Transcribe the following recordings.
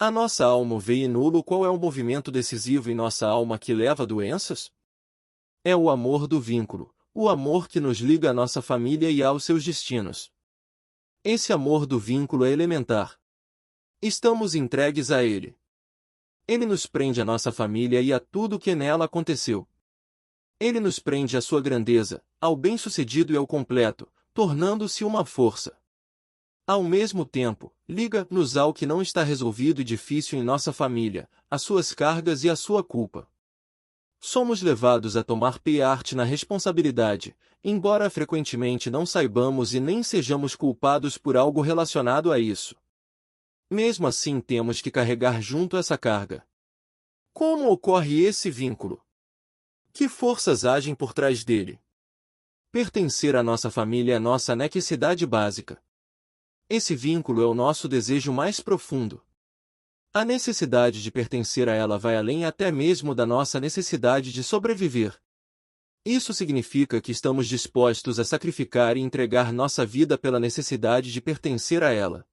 A nossa alma vê nulo. Qual é o movimento decisivo em nossa alma que leva a doenças? É o amor do vínculo, o amor que nos liga à nossa família e aos seus destinos. Esse amor do vínculo é elementar. Estamos entregues a ele. Ele nos prende à nossa família e a tudo que nela aconteceu. Ele nos prende à sua grandeza, ao bem-sucedido e ao completo, tornando-se uma força. Ao mesmo tempo, liga-nos ao que não está resolvido e difícil em nossa família, às suas cargas e à sua culpa. Somos levados a tomar parte na responsabilidade, embora frequentemente não saibamos e nem sejamos culpados por algo relacionado a isso. Mesmo assim temos que carregar junto essa carga. Como ocorre esse vínculo? Que forças agem por trás dele? Pertencer à nossa família é nossa necessidade básica. Esse vínculo é o nosso desejo mais profundo. A necessidade de pertencer a ela vai além até mesmo da nossa necessidade de sobreviver. Isso significa que estamos dispostos a sacrificar e entregar nossa vida pela necessidade de pertencer a ela.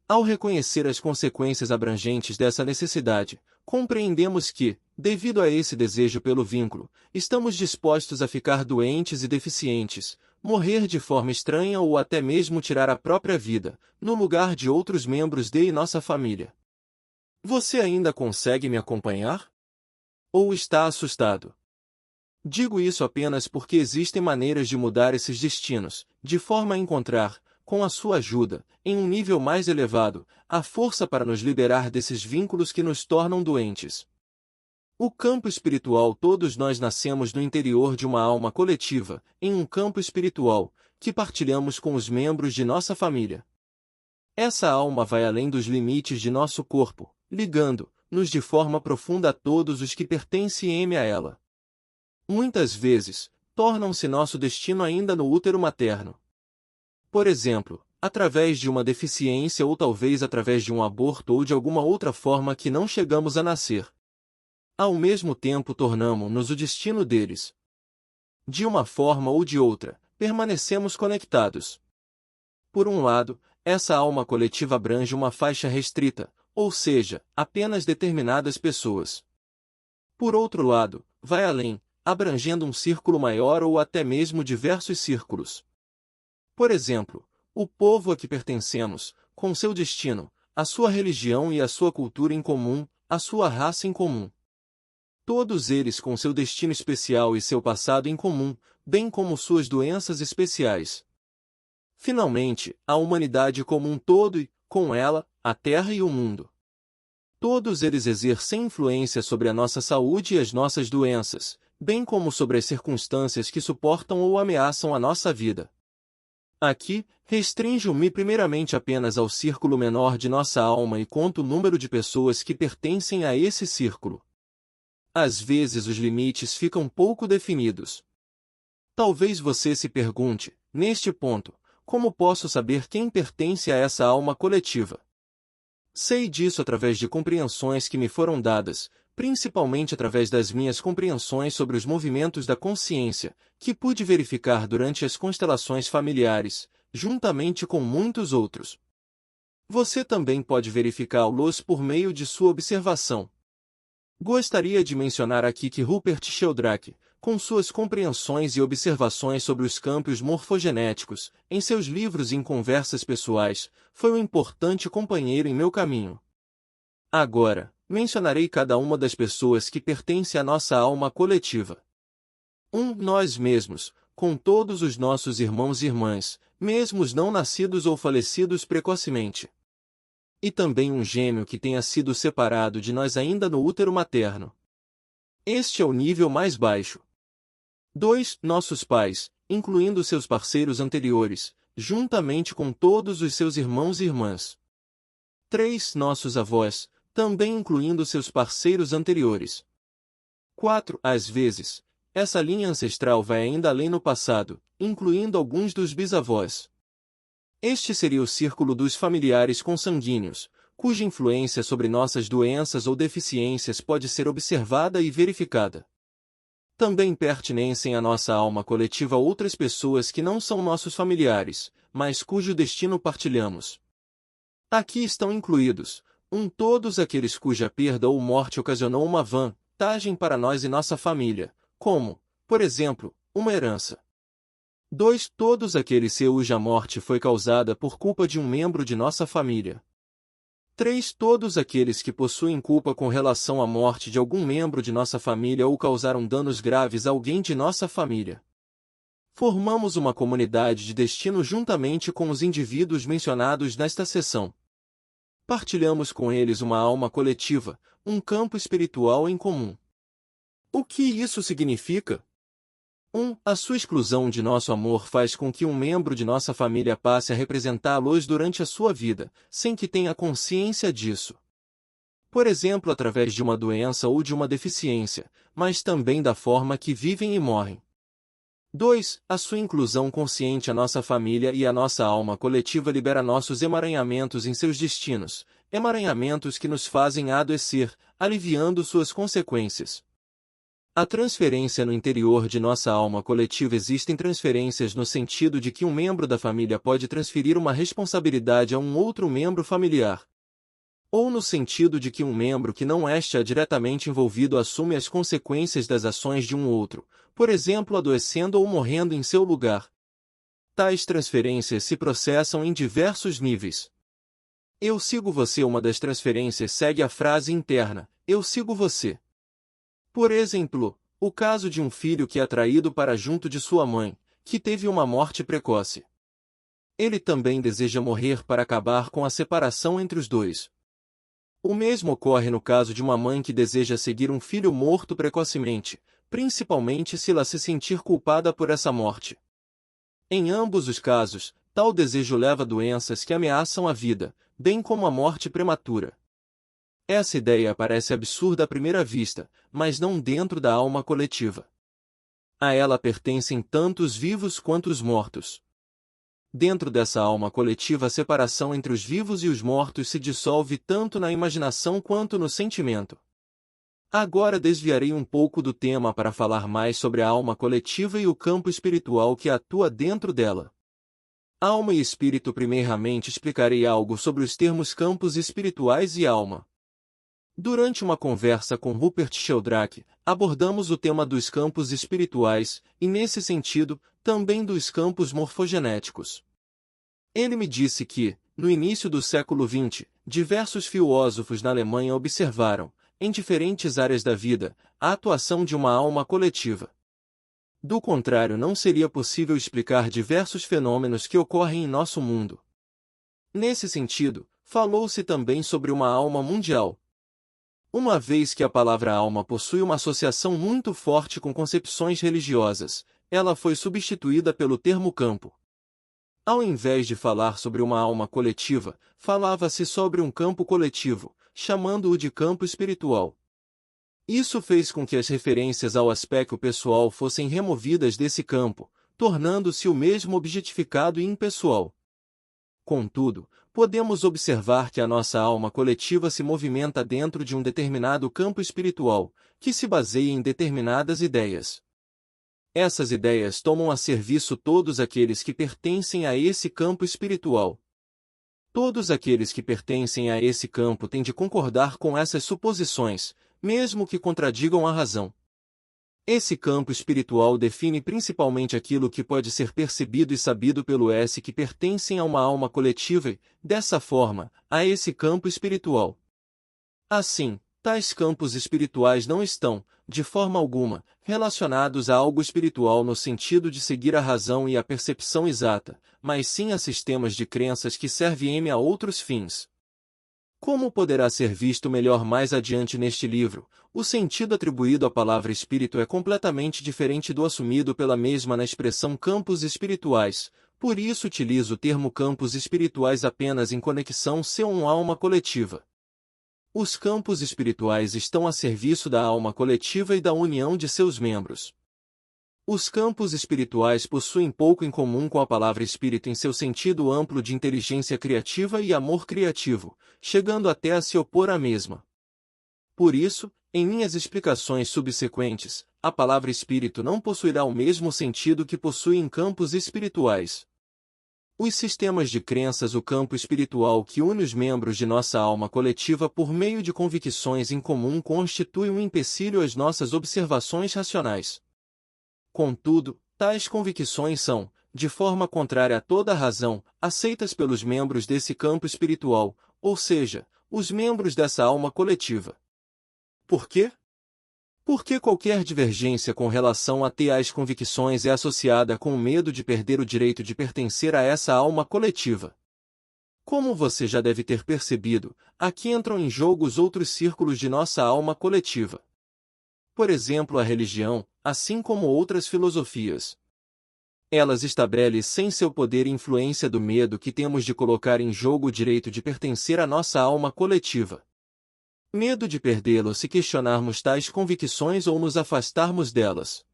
Ao reconhecer as consequências abrangentes dessa necessidade, compreendemos que, devido a esse desejo pelo vínculo, estamos dispostos a ficar doentes e deficientes, morrer de forma estranha ou até mesmo tirar a própria vida, no lugar de outros membros de nossa família. Você ainda consegue me acompanhar? Ou está assustado? Digo isso apenas porque existem maneiras de mudar esses destinos, de forma a encontrar, com a sua ajuda, em um nível mais elevado, a força para nos liberar desses vínculos que nos tornam doentes. O campo espiritual. Todos nós nascemos no interior de uma alma coletiva, em um campo espiritual, que partilhamos com os membros de nossa família. Essa alma vai além dos limites de nosso corpo, ligando-nos de forma profunda a todos os que pertencem a ela. Muitas vezes, tornam-se nosso destino ainda no útero materno. Por exemplo, através de uma deficiência ou talvez através de um aborto ou de alguma outra forma que não chegamos a nascer. Ao mesmo tempo tornamo-nos o destino deles. De uma forma ou de outra, permanecemos conectados. Por um lado, essa alma coletiva abrange uma faixa restrita, ou seja, apenas determinadas pessoas. Por outro lado, vai além, abrangendo um círculo maior ou até mesmo diversos círculos. Por exemplo, o povo a que pertencemos, com seu destino, a sua religião e a sua cultura em comum, a sua raça em comum. Todos eles com seu destino especial e seu passado em comum, bem como suas doenças especiais. Finalmente, a humanidade como um todo e, com ela, a Terra e o mundo. Todos eles exercem influência sobre a nossa saúde e as nossas doenças, bem como sobre as circunstâncias que suportam ou ameaçam a nossa vida. Aqui, restrinjo-me primeiramente apenas ao círculo menor de nossa alma e conto o número de pessoas que pertencem a esse círculo. Às vezes os limites ficam pouco definidos. Talvez você se pergunte, neste ponto, como posso saber quem pertence a essa alma coletiva? Sei disso através de compreensões que me foram dadas, principalmente através das minhas compreensões sobre os movimentos da consciência, que pude verificar durante as constelações familiares, juntamente com muitos outros. Você também pode verificá-los por meio de sua observação. Gostaria de mencionar aqui que Rupert Sheldrake, com suas compreensões e observações sobre os campos morfogenéticos, em seus livros e em conversas pessoais, foi um importante companheiro em meu caminho. Agora, mencionarei cada uma das pessoas que pertence à nossa alma coletiva. Nós mesmos, com todos os nossos irmãos e irmãs, mesmo os não nascidos ou falecidos precocemente. E também um gêmeo que tenha sido separado de nós ainda no útero materno. Este é o nível mais baixo. 2. Nossos pais, incluindo seus parceiros anteriores, juntamente com todos os seus irmãos e irmãs. 3. Nossos avós, também incluindo seus parceiros anteriores. 4. Às vezes, essa linha ancestral vai ainda além no passado, incluindo alguns dos bisavós. Este seria o círculo dos familiares consanguíneos, cuja influência sobre nossas doenças ou deficiências pode ser observada e verificada. Também pertencem à nossa alma coletiva outras pessoas que não são nossos familiares, mas cujo destino partilhamos. Aqui estão incluídos Todos aqueles cuja perda ou morte ocasionou uma vantagem para nós e nossa família, como, por exemplo, uma herança. 2. Todos aqueles cuja morte foi causada por culpa de um membro de nossa família. 3. Todos aqueles que possuem culpa com relação à morte de algum membro de nossa família ou causaram danos graves a alguém de nossa família. Formamos uma comunidade de destino juntamente com os indivíduos mencionados nesta seção. Partilhamos com eles uma alma coletiva, um campo espiritual em comum. O que isso significa? 1. A sua exclusão de nosso amor faz com que um membro de nossa família passe a representá-los durante a sua vida, sem que tenha consciência disso. Por exemplo, através de uma doença ou de uma deficiência, mas também da forma que vivem e morrem. 2. A sua inclusão consciente à nossa família e à nossa alma coletiva libera nossos emaranhamentos em seus destinos, emaranhamentos que nos fazem adoecer, aliviando suas consequências. A transferência no interior de nossa alma coletiva. Existem transferências no sentido de que um membro da família pode transferir uma responsabilidade a um outro membro familiar. Ou no sentido de que um membro que não esteja diretamente envolvido assume as consequências das ações de um outro, por exemplo adoecendo ou morrendo em seu lugar. Tais transferências se processam em diversos níveis. Eu sigo você. Uma das transferências segue a frase interna, eu sigo você. Por exemplo, o caso de um filho que é atraído para junto de sua mãe, que teve uma morte precoce. Ele também deseja morrer para acabar com a separação entre os dois. O mesmo ocorre no caso de uma mãe que deseja seguir um filho morto precocemente, principalmente se ela se sentir culpada por essa morte. Em ambos os casos, tal desejo leva a doenças que ameaçam a vida, bem como a morte prematura. Essa ideia parece absurda à primeira vista, mas não dentro da alma coletiva. A ela pertencem tanto os vivos quanto os mortos. Dentro dessa alma coletiva, a separação entre os vivos e os mortos se dissolve tanto na imaginação quanto no sentimento. Agora desviarei um pouco do tema para falar mais sobre a alma coletiva e o campo espiritual que atua dentro dela. Alma e espírito. Primeiramente explicarei algo sobre os termos campos espirituais e alma. Durante uma conversa com Rupert Sheldrake, abordamos o tema dos campos espirituais, e nesse sentido, também dos campos morfogenéticos. Ele me disse que, no início do século XX, diversos filósofos na Alemanha observaram, em diferentes áreas da vida, a atuação de uma alma coletiva. Do contrário, não seria possível explicar diversos fenômenos que ocorrem em nosso mundo. Nesse sentido, falou-se também sobre uma alma mundial. Uma vez que a palavra alma possui uma associação muito forte com concepções religiosas, ela foi substituída pelo termo campo. Ao invés de falar sobre uma alma coletiva, falava-se sobre um campo coletivo, chamando-o de campo espiritual. Isso fez com que as referências ao aspecto pessoal fossem removidas desse campo, tornando-se o mesmo objetificado e impessoal. Contudo, podemos observar que a nossa alma coletiva se movimenta dentro de um determinado campo espiritual, que se baseia em determinadas ideias. Essas ideias tomam a serviço todos aqueles que pertencem a esse campo espiritual. Todos aqueles que pertencem a esse campo têm de concordar com essas suposições, mesmo que contradigam a razão. Esse campo espiritual define principalmente aquilo que pode ser percebido e sabido pelo S que pertencem a uma alma coletiva e, dessa forma, a esse campo espiritual. Assim, tais campos espirituais não estão, de forma alguma, relacionados a algo espiritual no sentido de seguir a razão e a percepção exata, mas sim a sistemas de crenças que servem a outros fins. Como poderá ser visto melhor mais adiante neste livro, o sentido atribuído à palavra espírito é completamente diferente do assumido pela mesma na expressão campos espirituais, por isso utilizo o termo campos espirituais apenas em conexão com alma coletiva. Os campos espirituais estão a serviço da alma coletiva e da união de seus membros. Os campos espirituais possuem pouco em comum com a palavra espírito em seu sentido amplo de inteligência criativa e amor criativo, chegando até a se opor à mesma. Por isso, em minhas explicações subsequentes, a palavra espírito não possuirá o mesmo sentido que possui em campos espirituais. Os sistemas de crenças, o campo espiritual que une os membros de nossa alma coletiva por meio de convicções em comum, constitui um empecilho às nossas observações racionais. Contudo, tais convicções são, de forma contrária a toda a razão, aceitas pelos membros desse campo espiritual, ou seja, os membros dessa alma coletiva. Por quê? Porque qualquer divergência com relação a tais convicções é associada com o medo de perder o direito de pertencer a essa alma coletiva. Como você já deve ter percebido, aqui entram em jogo os outros círculos de nossa alma coletiva. Por exemplo, a religião, assim como outras filosofias. Elas estabelecem seu poder e influência do medo que temos de colocar em jogo o direito de pertencer à nossa alma coletiva. Medo de perdê-lo se questionarmos tais convicções ou nos afastarmos delas.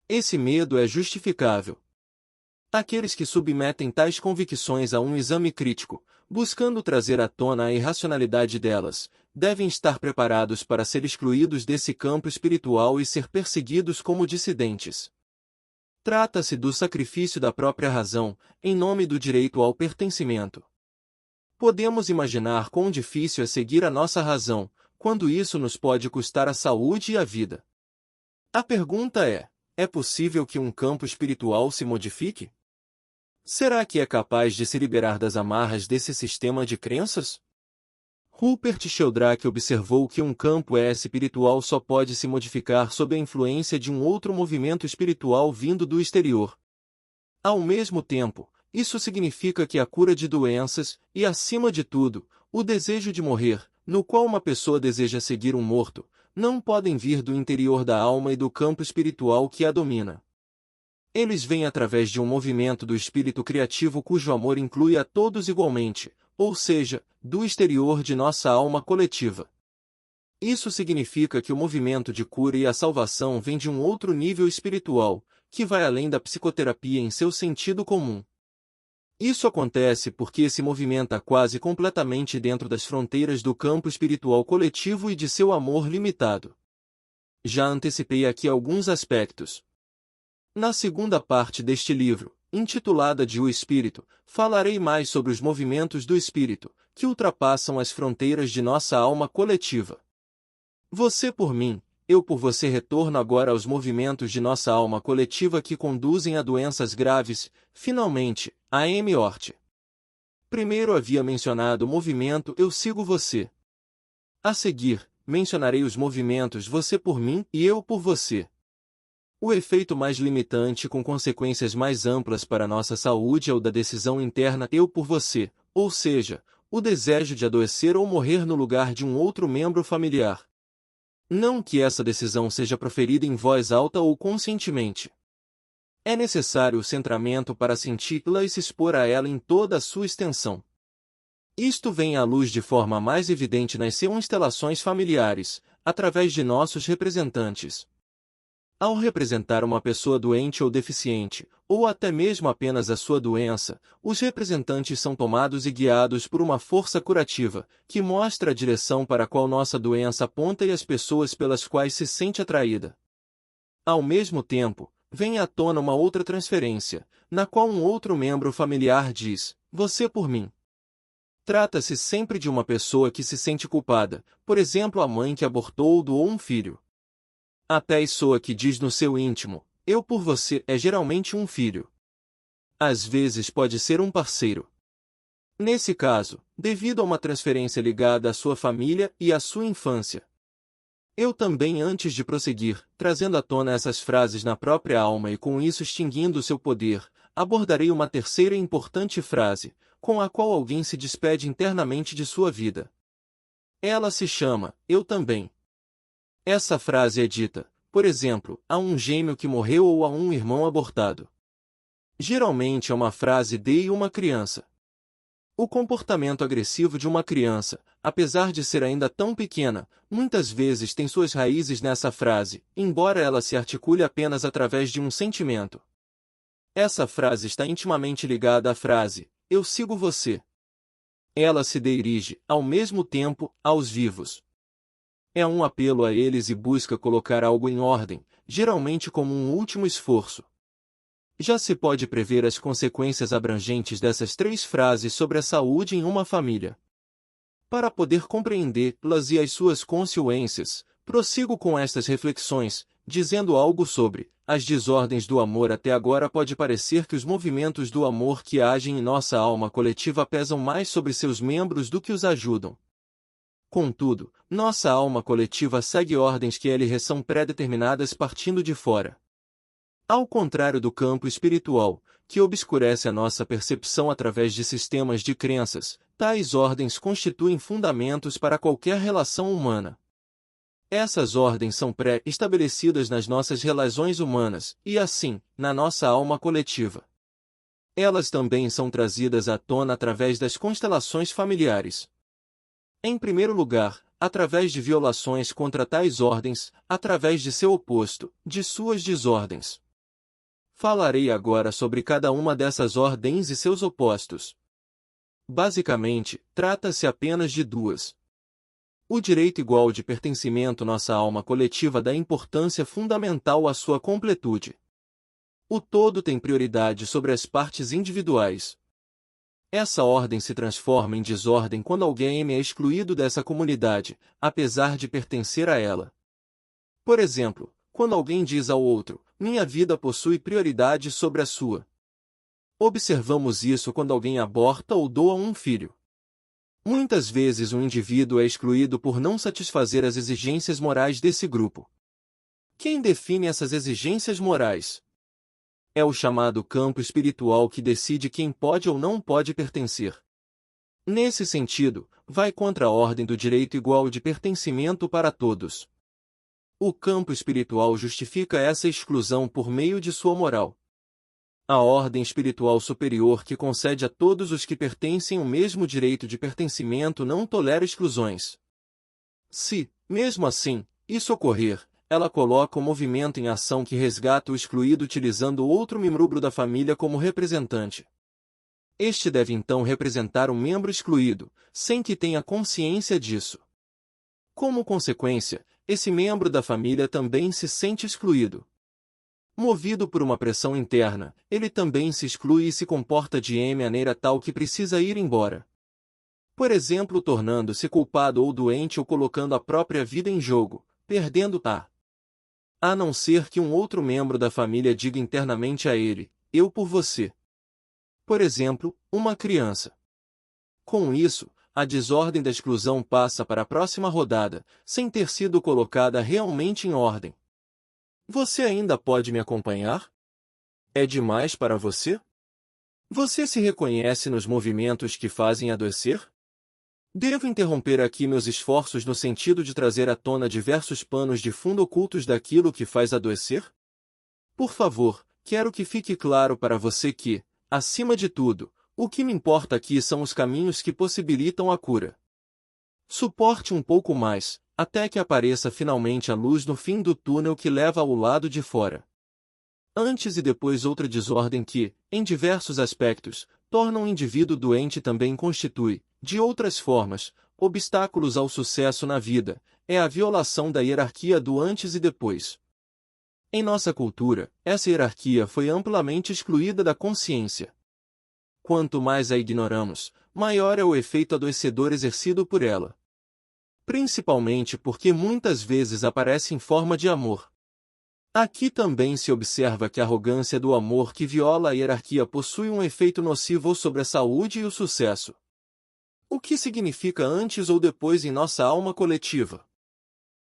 Esse medo é justificável. Aqueles que submetem tais convicções a um exame crítico, buscando trazer à tona a irracionalidade delas, devem estar preparados para ser excluídos desse campo espiritual e ser perseguidos como dissidentes. Trata-se do sacrifício da própria razão, em nome do direito ao pertencimento. Podemos imaginar quão difícil é seguir a nossa razão, quando isso nos pode custar a saúde e a vida. A pergunta é possível que um campo espiritual se modifique? Será que é capaz de se liberar das amarras desse sistema de crenças? Rupert Sheldrake observou que um campo espiritual só pode se modificar sob a influência de um outro movimento espiritual vindo do exterior. Ao mesmo tempo, isso significa que a cura de doenças, e acima de tudo, o desejo de morrer, no qual uma pessoa deseja seguir um morto, não podem vir do interior da alma e do campo espiritual que a domina. Eles vêm através de um movimento do espírito criativo cujo amor inclui a todos igualmente, ou seja, do exterior de nossa alma coletiva. Isso significa que o movimento de cura e a salvação vem de um outro nível espiritual, que vai além da psicoterapia em seu sentido comum. Isso acontece porque se movimenta quase completamente dentro das fronteiras do campo espiritual coletivo e de seu amor limitado. Já antecipei aqui alguns aspectos. Na segunda parte deste livro, intitulada de O Espírito, falarei mais sobre os movimentos do Espírito, que ultrapassam as fronteiras de nossa alma coletiva. Você por mim, eu por você retorno agora aos movimentos de nossa alma coletiva que conduzem a doenças graves, finalmente, a morte. Primeiro havia mencionado o movimento Eu sigo você. A seguir, mencionarei os movimentos Você por mim e Eu por você. O efeito mais limitante com consequências mais amplas para nossa saúde é o da decisão interna Eu por você, ou seja, o desejo de adoecer ou morrer no lugar de um outro membro familiar. Não que essa decisão seja proferida em voz alta ou conscientemente. É necessário o centramento para senti-la e se expor a ela em toda a sua extensão. Isto vem à luz de forma mais evidente nas constelações familiares, através de nossos representantes. Ao representar uma pessoa doente ou deficiente, ou até mesmo apenas a sua doença, os representantes são tomados e guiados por uma força curativa, que mostra a direção para a qual nossa doença aponta e as pessoas pelas quais se sente atraída. Ao mesmo tempo, vem à tona uma outra transferência, na qual um outro membro familiar diz, você por mim. Trata-se sempre de uma pessoa que se sente culpada, por exemplo a mãe que abortou ou doou um filho. A pessoa que diz no seu íntimo, eu por você, é geralmente um filho. Às vezes pode ser um parceiro. Nesse caso, devido a uma transferência ligada à sua família e à sua infância. Eu também, antes de prosseguir, trazendo à tona essas frases na própria alma e com isso extinguindo seu poder, abordarei uma terceira e importante frase, com a qual alguém se despede internamente de sua vida. Ela se chama, eu também. Essa frase é dita, por exemplo, a um gêmeo que morreu ou a um irmão abortado. Geralmente é uma frase de uma criança. O comportamento agressivo de uma criança, apesar de ser ainda tão pequena, muitas vezes tem suas raízes nessa frase, embora ela se articule apenas através de um sentimento. Essa frase está intimamente ligada à frase, eu sigo você. Ela se dirige, ao mesmo tempo, aos vivos. É um apelo a eles e busca colocar algo em ordem, geralmente como um último esforço. Já se pode prever as consequências abrangentes dessas três frases sobre a saúde em uma família. Para poder compreendê-las e as suas consequências, prossigo com estas reflexões, dizendo algo sobre as desordens do amor. Até agora pode parecer que os movimentos do amor que agem em nossa alma coletiva pesam mais sobre seus membros do que os ajudam. Contudo, nossa alma coletiva segue ordens que lhe são pré-determinadas partindo de fora. Ao contrário do campo espiritual, que obscurece a nossa percepção através de sistemas de crenças, tais ordens constituem fundamentos para qualquer relação humana. Essas ordens são pré-estabelecidas nas nossas relações humanas e, assim, na nossa alma coletiva. Elas também são trazidas à tona através das constelações familiares. Em primeiro lugar, através de violações contra tais ordens, através de seu oposto, de suas desordens. Falarei agora sobre cada uma dessas ordens e seus opostos. Basicamente, trata-se apenas de duas. O direito igual de pertencimento. Nossa alma coletiva dá importância fundamental à sua completude. O todo tem prioridade sobre as partes individuais. Essa ordem se transforma em desordem quando alguém é excluído dessa comunidade, apesar de pertencer a ela. Por exemplo, quando alguém diz ao outro, minha vida possui prioridade sobre a sua. Observamos isso quando alguém aborta ou doa um filho. Muitas vezes um indivíduo é excluído por não satisfazer as exigências morais desse grupo. Quem define essas exigências morais? É o chamado campo espiritual que decide quem pode ou não pode pertencer. Nesse sentido, vai contra a ordem do direito igual de pertencimento para todos. O campo espiritual justifica essa exclusão por meio de sua moral. A ordem espiritual superior que concede a todos os que pertencem o mesmo direito de pertencimento não tolera exclusões. Se, mesmo assim, isso ocorrer, ela coloca o movimento em ação que resgata o excluído utilizando outro membro da família como representante. Este deve então representar o membro excluído, sem que tenha consciência disso. Como consequência, esse membro da família também se sente excluído. Movido por uma pressão interna, ele também se exclui e se comporta de maneira tal que precisa ir embora. Por exemplo, tornando-se culpado ou doente ou colocando a própria vida em jogo, perdendo a não ser que um outro membro da família diga internamente a ele, eu por você. Por exemplo, uma criança. Com isso, a desordem da exclusão passa para a próxima rodada, sem ter sido colocada realmente em ordem. Você ainda pode me acompanhar? É demais para você? Você se reconhece nos movimentos que fazem adoecer? Devo interromper aqui meus esforços no sentido de trazer à tona diversos panos de fundo ocultos daquilo que faz adoecer? Por favor, quero que fique claro para você que, acima de tudo, o que me importa aqui são os caminhos que possibilitam a cura. Suporte um pouco mais, até que apareça finalmente a luz no fim do túnel que leva ao lado de fora. Antes e depois outra desordem que, em diversos aspectos, torna um indivíduo doente também constitui, de outras formas, obstáculos ao sucesso na vida, é a violação da hierarquia do antes e depois. Em nossa cultura, essa hierarquia foi amplamente excluída da consciência. Quanto mais a ignoramos, maior é o efeito adoecedor exercido por ela. Principalmente porque muitas vezes aparece em forma de amor. Aqui também se observa que a arrogância do amor que viola a hierarquia possui um efeito nocivo sobre a saúde e o sucesso. O que significa antes ou depois em nossa alma coletiva?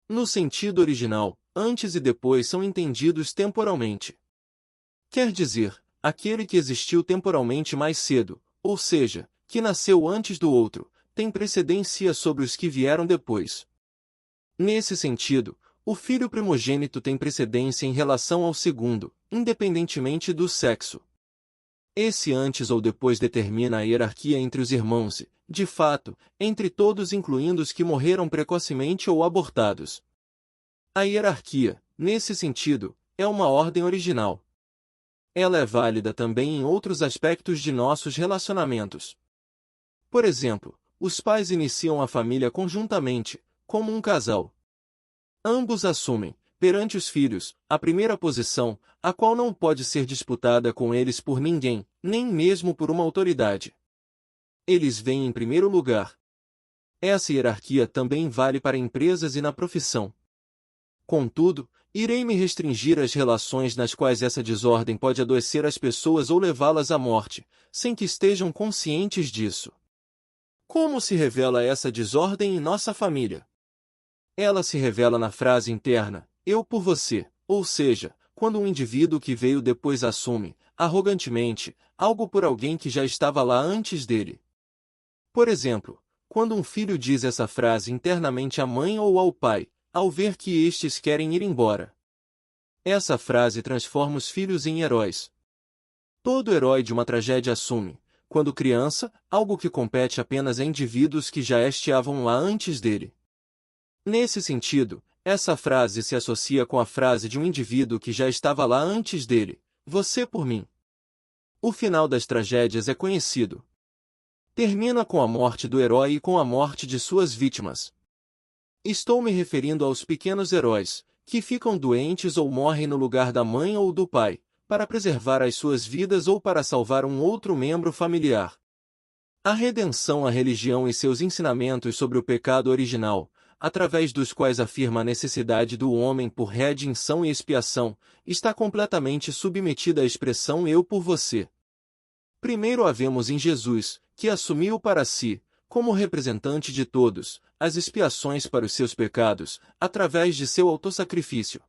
No sentido original, antes e depois são entendidos temporalmente. Quer dizer, aquele que existiu temporalmente mais cedo, ou seja, que nasceu antes do outro, tem precedência sobre os que vieram depois. Nesse sentido, o filho primogênito tem precedência em relação ao segundo, independentemente do sexo. Esse antes ou depois determina a hierarquia entre os irmãos e, de fato, entre todos incluindo os que morreram precocemente ou abortados. A hierarquia, nesse sentido, é uma ordem original. Ela é válida também em outros aspectos de nossos relacionamentos. Por exemplo, os pais iniciam a família conjuntamente, como um casal. Ambos assumem, perante os filhos, a primeira posição, a qual não pode ser disputada com eles por ninguém, nem mesmo por uma autoridade. Eles vêm em primeiro lugar. Essa hierarquia também vale para empresas e na profissão. Contudo, irei me restringir às relações nas quais essa desordem pode adoecer as pessoas ou levá-las à morte, sem que estejam conscientes disso. Como se revela essa desordem em nossa família? Ela se revela na frase interna, eu por você, ou seja, quando um indivíduo que veio depois assume, arrogantemente, algo por alguém que já estava lá antes dele. Por exemplo, quando um filho diz essa frase internamente à mãe ou ao pai, ao ver que estes querem ir embora. Essa frase transforma os filhos em heróis. Todo herói de uma tragédia assume, quando criança, algo que compete apenas a indivíduos que já estavam lá antes dele. Nesse sentido, essa frase se associa com a frase de um indivíduo que já estava lá antes dele, você por mim. O final das tragédias é conhecido. Termina com a morte do herói e com a morte de suas vítimas. Estou me referindo aos pequenos heróis, que ficam doentes ou morrem no lugar da mãe ou do pai, para preservar as suas vidas ou para salvar um outro membro familiar. A redenção, a religião e seus ensinamentos sobre o pecado original, através dos quais afirma a necessidade do homem por redenção e expiação, está completamente submetida à expressão eu por você. Primeiro a vemos em Jesus, que assumiu para si, como representante de todos, as expiações para os seus pecados, através de seu autossacrifício.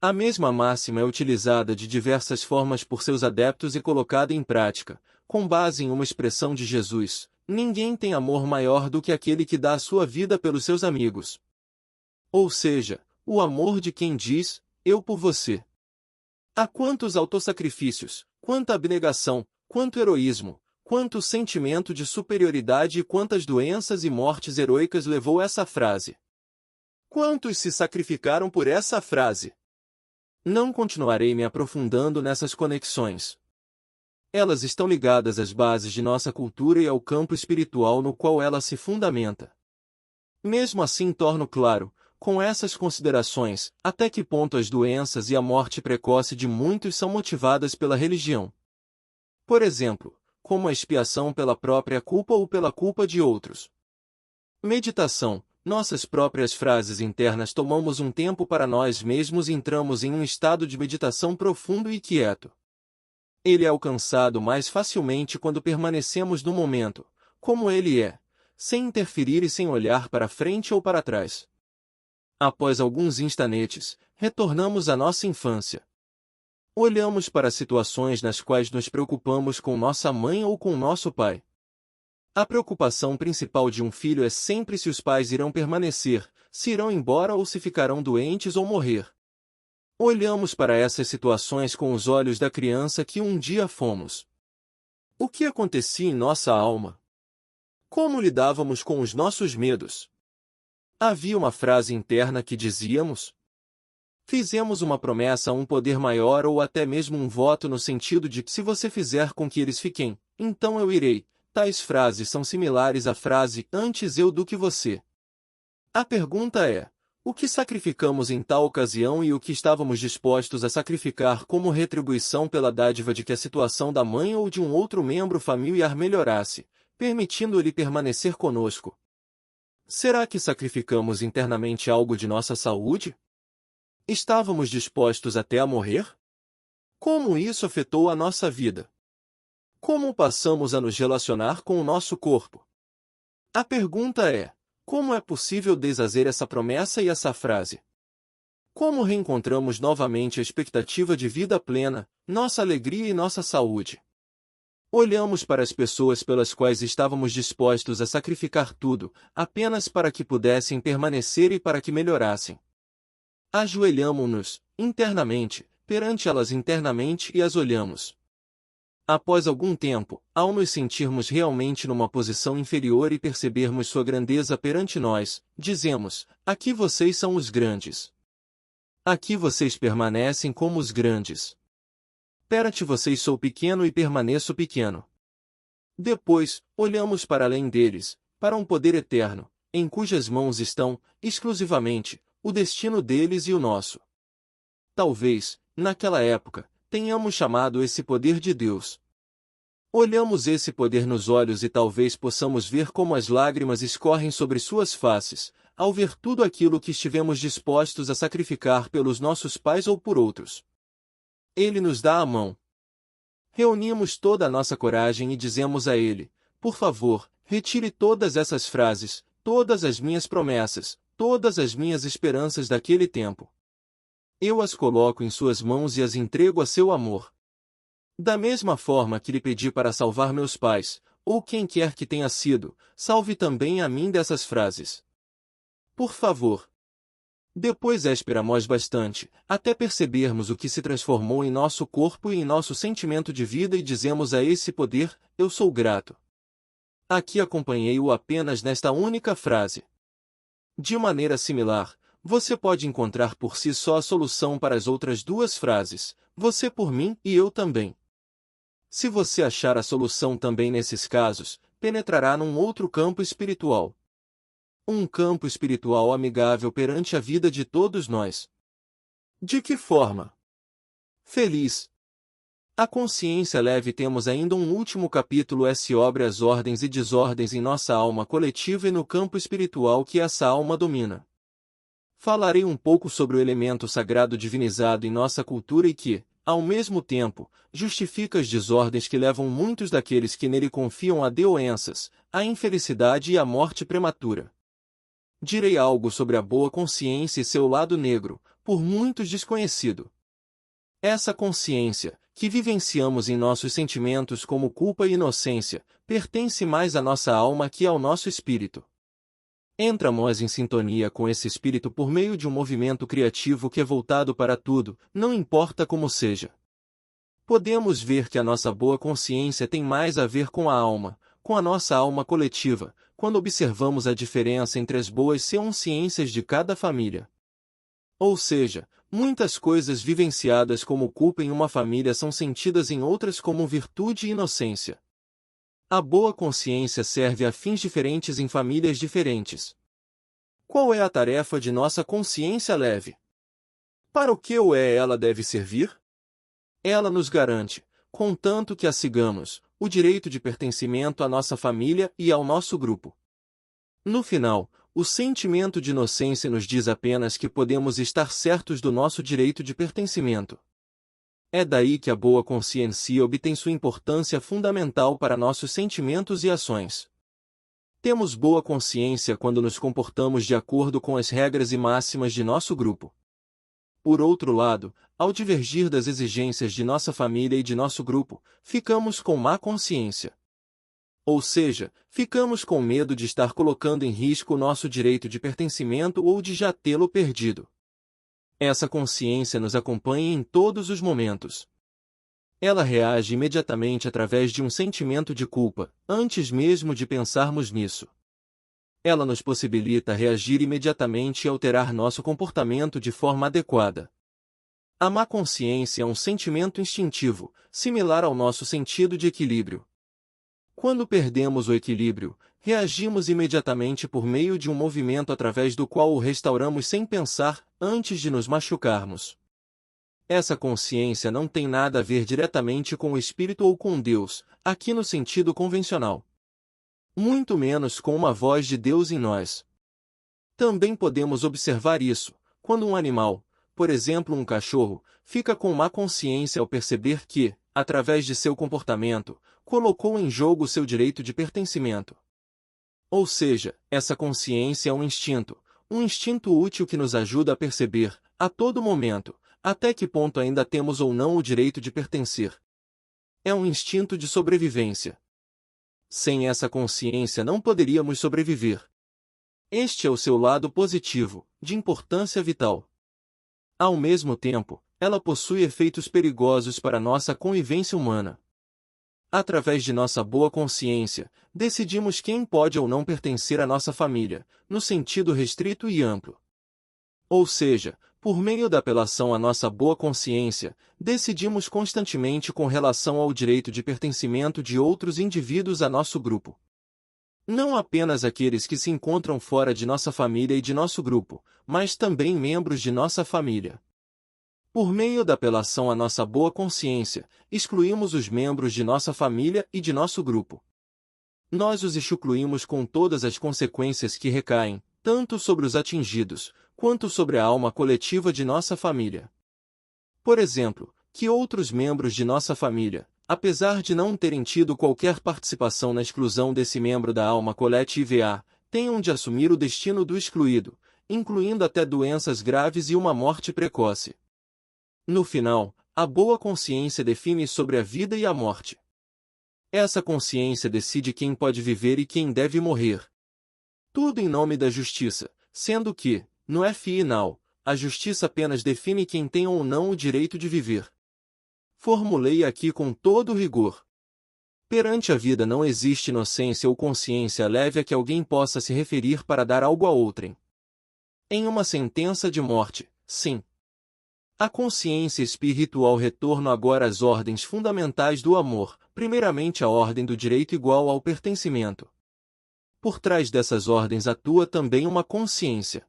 A mesma máxima é utilizada de diversas formas por seus adeptos e colocada em prática, com base em uma expressão de Jesus, ninguém tem amor maior do que aquele que dá a sua vida pelos seus amigos. Ou seja, o amor de quem diz, eu por você. Há quantos autossacrifícios, quanta abnegação, quanto heroísmo, quanto sentimento de superioridade e quantas doenças e mortes heroicas levou essa frase. Quantos se sacrificaram por essa frase? Não continuarei me aprofundando nessas conexões. Elas estão ligadas às bases de nossa cultura e ao campo espiritual no qual ela se fundamenta. Mesmo assim torno claro, com essas considerações, até que ponto as doenças e a morte precoce de muitos são motivadas pela religião. Por exemplo, como a expiação pela própria culpa ou pela culpa de outros. Meditação. Nossas próprias frases internas tomamos um tempo para nós mesmos e entramos em um estado de meditação profundo e quieto. Ele é alcançado mais facilmente quando permanecemos no momento, como ele é, sem interferir e sem olhar para frente ou para trás. Após alguns instantes, retornamos à nossa infância. Olhamos para situações nas quais nos preocupamos com nossa mãe ou com nosso pai. A preocupação principal de um filho é sempre se os pais irão permanecer, se irão embora ou se ficarão doentes ou morrer. Olhamos para essas situações com os olhos da criança que um dia fomos. O que acontecia em nossa alma? Como lidávamos com os nossos medos? Havia uma frase interna que dizíamos? Fizemos uma promessa a um poder maior ou até mesmo um voto no sentido de que se você fizer com que eles fiquem, então eu irei. Tais frases são similares à frase antes eu do que você. A pergunta é, o que sacrificamos em tal ocasião e o que estávamos dispostos a sacrificar como retribuição pela dádiva de que a situação da mãe ou de um outro membro familiar melhorasse, permitindo-lhe permanecer conosco? Será que sacrificamos internamente algo de nossa saúde? Estávamos dispostos até a morrer? Como isso afetou a nossa vida? Como passamos a nos relacionar com o nosso corpo? A pergunta é, como é possível desfazer essa promessa e essa frase? Como reencontramos novamente a expectativa de vida plena, nossa alegria e nossa saúde? Olhamos para as pessoas pelas quais estávamos dispostos a sacrificar tudo, apenas para que pudessem permanecer e para que melhorassem. Ajoelhamo-nos, internamente, perante elas internamente e as olhamos. Após algum tempo, ao nos sentirmos realmente numa posição inferior e percebermos sua grandeza perante nós, dizemos, aqui vocês são os grandes. Aqui vocês permanecem como os grandes. Perante vocês sou pequeno e permaneço pequeno. Depois, olhamos para além deles, para um poder eterno, em cujas mãos estão, exclusivamente, o destino deles e o nosso. Talvez, naquela época, tenhamos chamado esse poder de Deus. Olhamos esse poder nos olhos e talvez possamos ver como as lágrimas escorrem sobre suas faces, ao ver tudo aquilo que estivemos dispostos a sacrificar pelos nossos pais ou por outros. Ele nos dá a mão. Reunimos toda a nossa coragem e dizemos a ele: por favor, retire todas essas frases, todas as minhas promessas, todas as minhas esperanças daquele tempo. Eu as coloco em suas mãos e as entrego a seu amor. Da mesma forma que lhe pedi para salvar meus pais, ou quem quer que tenha sido, salve também a mim dessas frases. Por favor. Depois esperamos bastante, até percebermos o que se transformou em nosso corpo e em nosso sentimento de vida e dizemos a esse poder: eu sou grato. Aqui acompanhei-o apenas nesta única frase. De maneira similar, você pode encontrar por si só a solução para as outras duas frases: você por mim e eu também. Se você achar a solução também nesses casos, penetrará num outro campo espiritual. Um campo espiritual amigável perante a vida de todos nós. De que forma? Feliz. A consciência leve. Temos ainda um último capítulo sobre as ordens e desordens em nossa alma coletiva e no campo espiritual que essa alma domina. Falarei um pouco sobre o elemento sagrado divinizado em nossa cultura e que, ao mesmo tempo, justifica as desordens que levam muitos daqueles que nele confiam a doenças, à infelicidade e à morte prematura. Direi algo sobre a boa consciência e seu lado negro, por muitos desconhecido. Essa consciência, que vivenciamos em nossos sentimentos como culpa e inocência, pertence mais à nossa alma que ao nosso espírito. Entramos em sintonia com esse espírito por meio de um movimento criativo que é voltado para tudo, não importa como seja. Podemos ver que a nossa boa consciência tem mais a ver com a alma, com a nossa alma coletiva, quando observamos a diferença entre as boas consciências de cada família. Ou seja, muitas coisas vivenciadas como culpa em uma família são sentidas em outras como virtude e inocência. A boa consciência serve a fins diferentes em famílias diferentes. Qual é a tarefa de nossa consciência leve? Para o que ou ela deve servir? Ela nos garante, contanto que a sigamos, o direito de pertencimento à nossa família e ao nosso grupo. No final, o sentimento de inocência nos diz apenas que podemos estar certos do nosso direito de pertencimento. É daí que a boa consciência obtém sua importância fundamental para nossos sentimentos e ações. Temos boa consciência quando nos comportamos de acordo com as regras e máximas de nosso grupo. Por outro lado, ao divergir das exigências de nossa família e de nosso grupo, ficamos com má consciência. Ou seja, ficamos com medo de estar colocando em risco o nosso direito de pertencimento ou de já tê-lo perdido. Essa consciência nos acompanha em todos os momentos. Ela reage imediatamente através de um sentimento de culpa, antes mesmo de pensarmos nisso. Ela nos possibilita reagir imediatamente e alterar nosso comportamento de forma adequada. A má consciência é um sentimento instintivo, similar ao nosso sentido de equilíbrio. Quando perdemos o equilíbrio, reagimos imediatamente por meio de um movimento através do qual o restauramos sem pensar, antes de nos machucarmos. Essa consciência não tem nada a ver diretamente com o espírito ou com Deus, aqui no sentido convencional. Muito menos com uma voz de Deus em nós. Também podemos observar isso, quando um animal, por exemplo um cachorro, fica com má consciência ao perceber que, através de seu comportamento, colocou em jogo seu direito de pertencimento. Ou seja, essa consciência é um instinto útil que nos ajuda a perceber, a todo momento, até que ponto ainda temos ou não o direito de pertencer. É um instinto de sobrevivência. Sem essa consciência não poderíamos sobreviver. Este é o seu lado positivo, de importância vital. Ao mesmo tempo, ela possui efeitos perigosos para nossa convivência humana. Através de nossa boa consciência, decidimos quem pode ou não pertencer à nossa família, no sentido restrito e amplo. Ou seja, por meio da apelação à nossa boa consciência, decidimos constantemente com relação ao direito de pertencimento de outros indivíduos a nosso grupo. Não apenas aqueles que se encontram fora de nossa família e de nosso grupo, mas também membros de nossa família. Por meio da apelação à nossa boa consciência, excluímos os membros de nossa família e de nosso grupo. Nós os excluímos com todas as consequências que recaem, tanto sobre os atingidos, quanto sobre a alma coletiva de nossa família. Por exemplo, que outros membros de nossa família, apesar de não terem tido qualquer participação na exclusão desse membro da alma coletiva, tenham de assumir o destino do excluído, incluindo até doenças graves e uma morte precoce. No final, a boa consciência define sobre a vida e a morte. Essa consciência decide quem pode viver e quem deve morrer. Tudo em nome da justiça, sendo que, no final, a justiça apenas define quem tem ou não o direito de viver. Formulei aqui com todo rigor. Perante a vida não existe inocência ou consciência leve a que alguém possa se referir para dar algo a outrem. Em uma sentença de morte, sim. A consciência espiritual retorna agora às ordens fundamentais do amor, primeiramente a ordem do direito igual ao pertencimento. Por trás dessas ordens atua também uma consciência.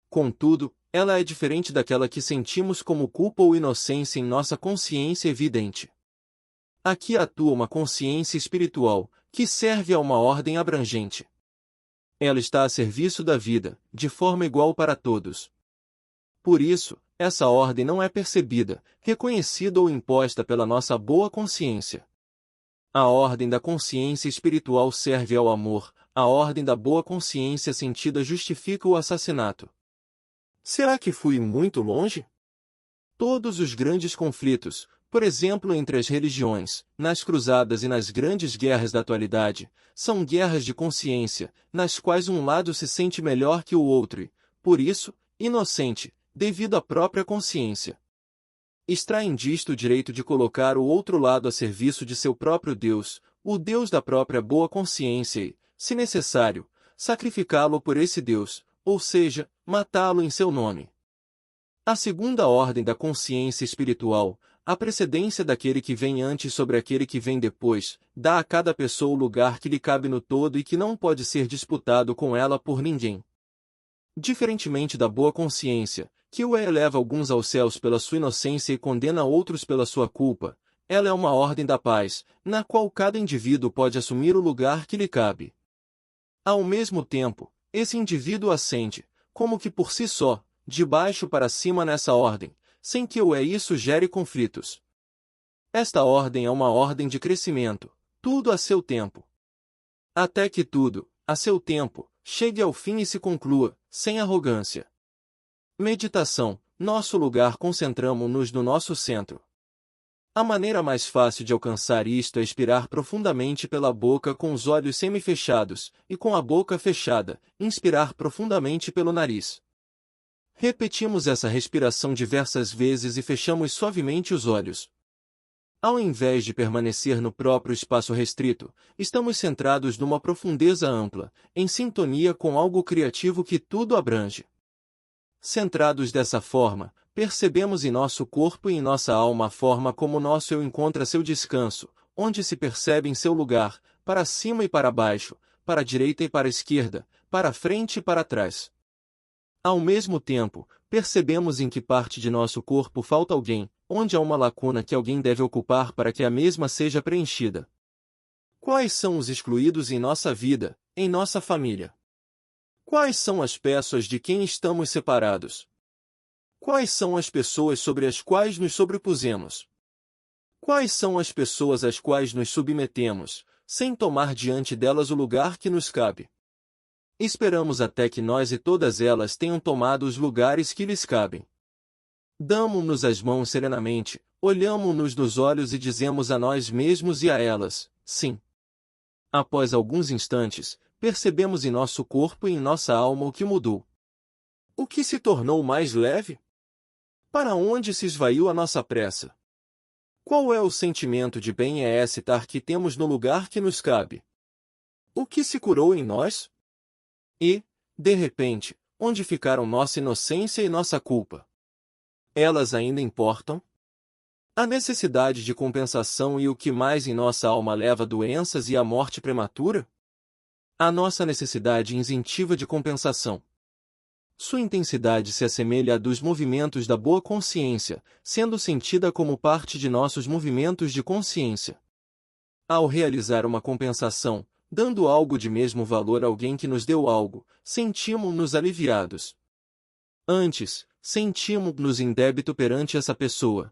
Contudo, ela é diferente daquela que sentimos como culpa ou inocência em nossa consciência evidente. Aqui atua uma consciência espiritual, que serve a uma ordem abrangente. Ela está a serviço da vida, de forma igual para todos. Por isso, essa ordem não é percebida, reconhecida ou imposta pela nossa boa consciência. A ordem da consciência espiritual serve ao amor, a ordem da boa consciência sentida justifica o assassinato. Será que fui muito longe? Todos os grandes conflitos, por exemplo entre as religiões, nas cruzadas e nas grandes guerras da atualidade, são guerras de consciência, nas quais um lado se sente melhor que o outro e, por isso, inocente, devido à própria consciência. Extraem disto o direito de colocar o outro lado a serviço de seu próprio Deus, o Deus da própria boa consciência e, se necessário, sacrificá-lo por esse Deus, ou seja, matá-lo em seu nome. A segunda ordem da consciência espiritual, a precedência daquele que vem antes sobre aquele que vem depois, dá a cada pessoa o lugar que lhe cabe no todo e que não pode ser disputado com ela por ninguém. Diferentemente da boa consciência, que o eleva alguns aos céus pela sua inocência e condena outros pela sua culpa, ela é uma ordem da paz, na qual cada indivíduo pode assumir o lugar que lhe cabe. Ao mesmo tempo, esse indivíduo ascende, como que por si só, de baixo para cima nessa ordem, sem que isso gere conflitos. Esta ordem é uma ordem de crescimento, tudo a seu tempo. Até que tudo, a seu tempo, chegue ao fim e se conclua, sem arrogância. Meditação, nosso lugar concentramo-nos no nosso centro. A maneira mais fácil de alcançar isto é expirar profundamente pela boca com os olhos semifechados, e com a boca fechada, inspirar profundamente pelo nariz. Repetimos essa respiração diversas vezes e fechamos suavemente os olhos. Ao invés de permanecer no próprio espaço restrito, estamos centrados numa profundeza ampla, em sintonia com algo criativo que tudo abrange. Centrados dessa forma, percebemos em nosso corpo e em nossa alma a forma como nosso eu encontra seu descanso, onde se percebe em seu lugar, para cima e para baixo, para a direita e para a esquerda, para a frente e para trás. Ao mesmo tempo, percebemos em que parte de nosso corpo falta alguém, onde há uma lacuna que alguém deve ocupar para que a mesma seja preenchida. Quais são os excluídos em nossa vida, em nossa família? Quais são as pessoas de quem estamos separados? Quais são as pessoas sobre as quais nos sobrepusemos? Quais são as pessoas às quais nos submetemos, sem tomar diante delas o lugar que nos cabe? Esperamos até que nós e todas elas tenham tomado os lugares que lhes cabem. Damo-nos as mãos serenamente, olhamo-nos nos olhos e dizemos a nós mesmos e a elas, sim. Após alguns instantes, percebemos em nosso corpo e em nossa alma o que mudou. O que se tornou mais leve? Para onde se esvaiu a nossa pressa? Qual é o sentimento de bem-estar que temos no lugar que nos cabe? O que se curou em nós? E, de repente, onde ficaram nossa inocência e nossa culpa? Elas ainda importam? A necessidade de compensação e o que mais em nossa alma leva a doenças e à morte prematura? A nossa necessidade instintiva de compensação. Sua intensidade se assemelha à dos movimentos da boa consciência, sendo sentida como parte de nossos movimentos de consciência. Ao realizar uma compensação, dando algo de mesmo valor a alguém que nos deu algo, sentimos-nos aliviados. Antes, sentimos-nos em débito perante essa pessoa.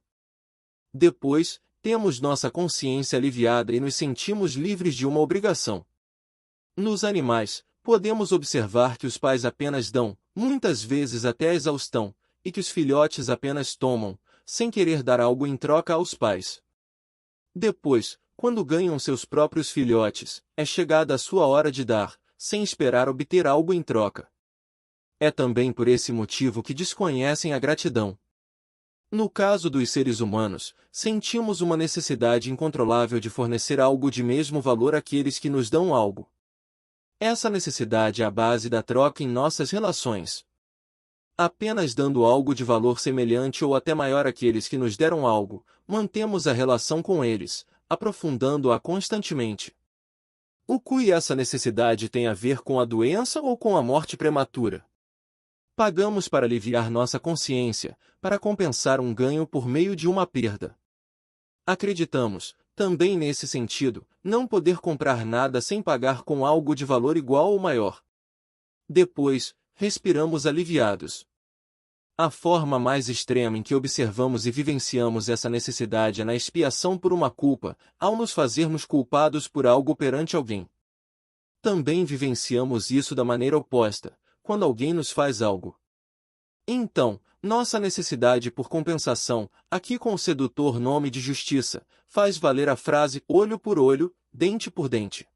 Depois, temos nossa consciência aliviada e nos sentimos livres de uma obrigação. Nos animais, podemos observar que os pais apenas dão, muitas vezes até a exaustão, e que os filhotes apenas tomam, sem querer dar algo em troca aos pais. Depois, quando ganham seus próprios filhotes, é chegada a sua hora de dar, sem esperar obter algo em troca. É também por esse motivo que desconhecem a gratidão. No caso dos seres humanos, sentimos uma necessidade incontrolável de fornecer algo de mesmo valor àqueles que nos dão algo. Essa necessidade é a base da troca em nossas relações. Apenas dando algo de valor semelhante ou até maior àqueles que nos deram algo, mantemos a relação com eles, aprofundando-a constantemente. O que essa necessidade tem a ver com a doença ou com a morte prematura? Pagamos para aliviar nossa consciência, para compensar um ganho por meio de uma perda. Acreditamos, também nesse sentido, não poder comprar nada sem pagar com algo de valor igual ou maior. Depois, respiramos aliviados. A forma mais extrema em que observamos e vivenciamos essa necessidade é na expiação por uma culpa, ao nos fazermos culpados por algo perante alguém. Também vivenciamos isso da maneira oposta, quando alguém nos faz algo. Então, nossa necessidade por compensação, aqui com o sedutor nome de justiça, faz valer a frase olho por olho, dente por dente.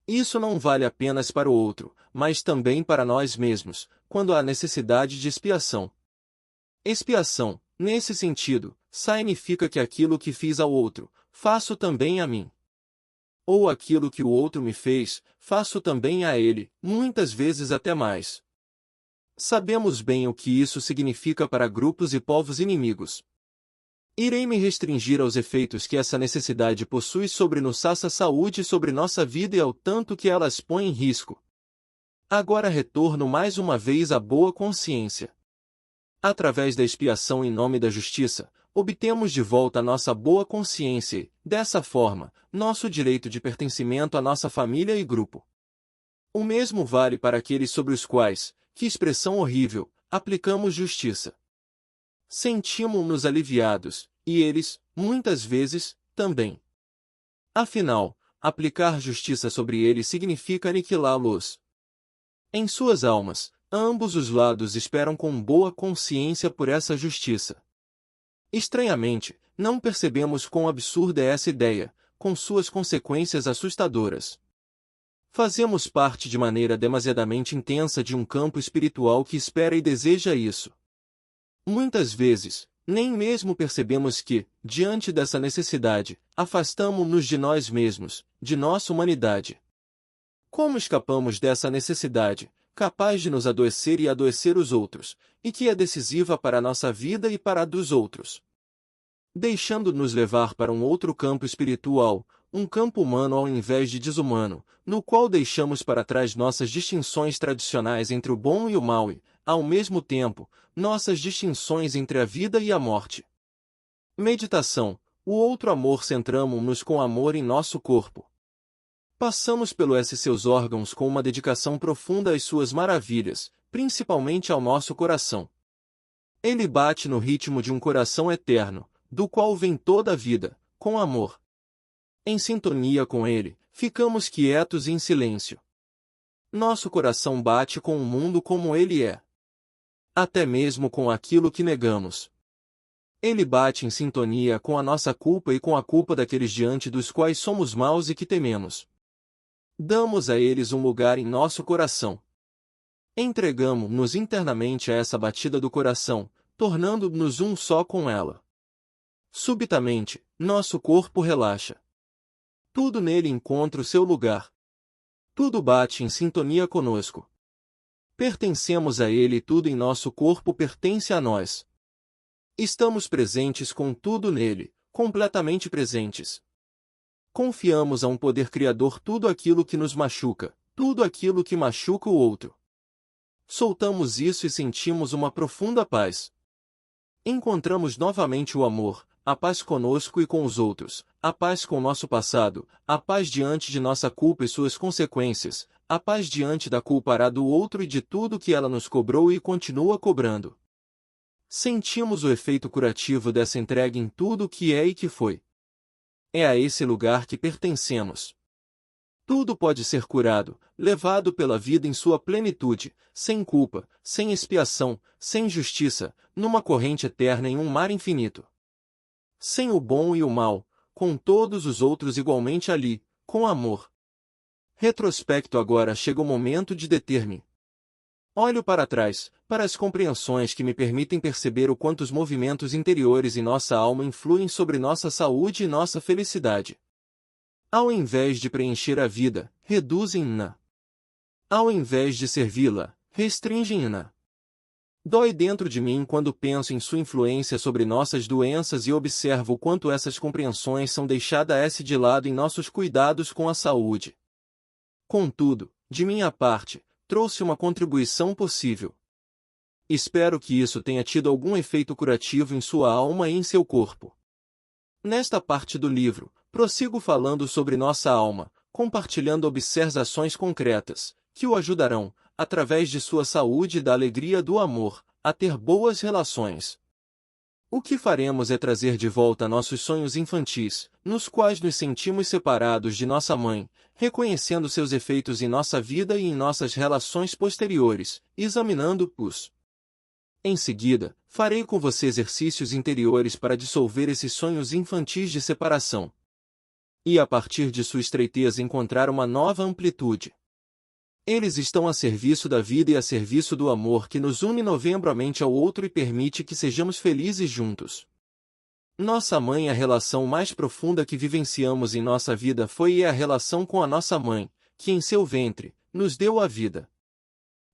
Isso não vale apenas para o outro, mas também para nós mesmos, quando há necessidade de expiação. Expiação, nesse sentido, significa que aquilo que fiz ao outro, faço também a mim. Ou aquilo que o outro me fez, faço também a ele, muitas vezes até mais. Sabemos bem o que isso significa para grupos e povos inimigos. Irei me restringir aos efeitos que essa necessidade possui sobre nossa saúde e sobre nossa vida e ao tanto que elas põem em risco. Agora retorno mais uma vez à boa consciência. Através da expiação em nome da justiça, obtemos de volta nossa boa consciência e, dessa forma, nosso direito de pertencimento à nossa família e grupo. O mesmo vale para aqueles sobre os quais, que expressão horrível, aplicamos justiça. Sentimos-nos aliviados, e eles, muitas vezes, também. Afinal, aplicar justiça sobre eles significa aniquilá-los. Em suas almas, ambos os lados esperam com boa consciência por essa justiça. Estranhamente, não percebemos quão absurda é essa ideia, com suas consequências assustadoras. Fazemos parte de maneira demasiadamente intensa de um campo espiritual que espera e deseja isso. Muitas vezes, nem mesmo percebemos que, diante dessa necessidade, afastamo-nos de nós mesmos, de nossa humanidade. Como escapamos dessa necessidade, capaz de nos adoecer e adoecer os outros, e que é decisiva para a nossa vida e para a dos outros? Deixando-nos levar para um outro campo espiritual, um campo humano ao invés de desumano, no qual deixamos para trás nossas distinções tradicionais entre o bom e o mal e, ao mesmo tempo, nossas distinções entre a vida e a morte. Meditação. O outro amor centramo-nos com amor em nosso corpo. Passamos pelo seus órgãos com uma dedicação profunda às suas maravilhas, principalmente ao nosso coração. Ele bate no ritmo de um coração eterno, do qual vem toda a vida, com amor. Em sintonia com ele, ficamos quietos e em silêncio. Nosso coração bate com o mundo como ele é. Até mesmo com aquilo que negamos. Ele bate em sintonia com a nossa culpa e com a culpa daqueles diante dos quais somos maus e que tememos. Damos a eles um lugar em nosso coração. Entregamo-nos internamente a essa batida do coração, tornando-nos um só com ela. Subitamente, nosso corpo relaxa. Tudo nele encontra o seu lugar. Tudo bate em sintonia conosco. Pertencemos a ele e tudo em nosso corpo pertence a nós. Estamos presentes com tudo nele, completamente presentes. Confiamos a um poder criador tudo aquilo que nos machuca, tudo aquilo que machuca o outro. Soltamos isso e sentimos uma profunda paz. Encontramos novamente o amor, a paz conosco e com os outros, a paz com nosso passado, a paz diante de nossa culpa e suas consequências, a paz diante da culpa do outro e de tudo que ela nos cobrou e continua cobrando. Sentimos o efeito curativo dessa entrega em tudo o que é e que foi. É a esse lugar que pertencemos. Tudo pode ser curado, levado pela vida em sua plenitude, sem culpa, sem expiação, sem justiça, numa corrente eterna em um mar infinito. Sem o bom e o mal, com todos os outros igualmente ali, com amor. Retrospecto agora chega o momento de deter-me. Olho para trás, para as compreensões que me permitem perceber o quanto os movimentos interiores em nossa alma influem sobre nossa saúde e nossa felicidade. Ao invés de preencher a vida, reduzem-na. Ao invés de servi-la, restringem-na. Dói dentro de mim quando penso em sua influência sobre nossas doenças e observo o quanto essas compreensões são deixadas de lado em nossos cuidados com a saúde. Contudo, de minha parte, trouxe uma contribuição possível. Espero que isso tenha tido algum efeito curativo em sua alma e em seu corpo. Nesta parte do livro, prossigo falando sobre nossa alma, compartilhando observações concretas, que o ajudarão, através de sua saúde e da alegria do amor, a ter boas relações. O que faremos é trazer de volta nossos sonhos infantis, nos quais nos sentimos separados de nossa mãe, reconhecendo seus efeitos em nossa vida e em nossas relações posteriores, examinando-os. Em seguida, farei com você exercícios interiores para dissolver esses sonhos infantis de separação. E a partir de sua estreiteza encontrar uma nova amplitude. Eles estão a serviço da vida e a serviço do amor que nos une novembramente ao outro e permite que sejamos felizes juntos. Nossa mãe, a relação mais profunda que vivenciamos em nossa vida foi e é a relação com a nossa mãe, que em seu ventre, nos deu a vida.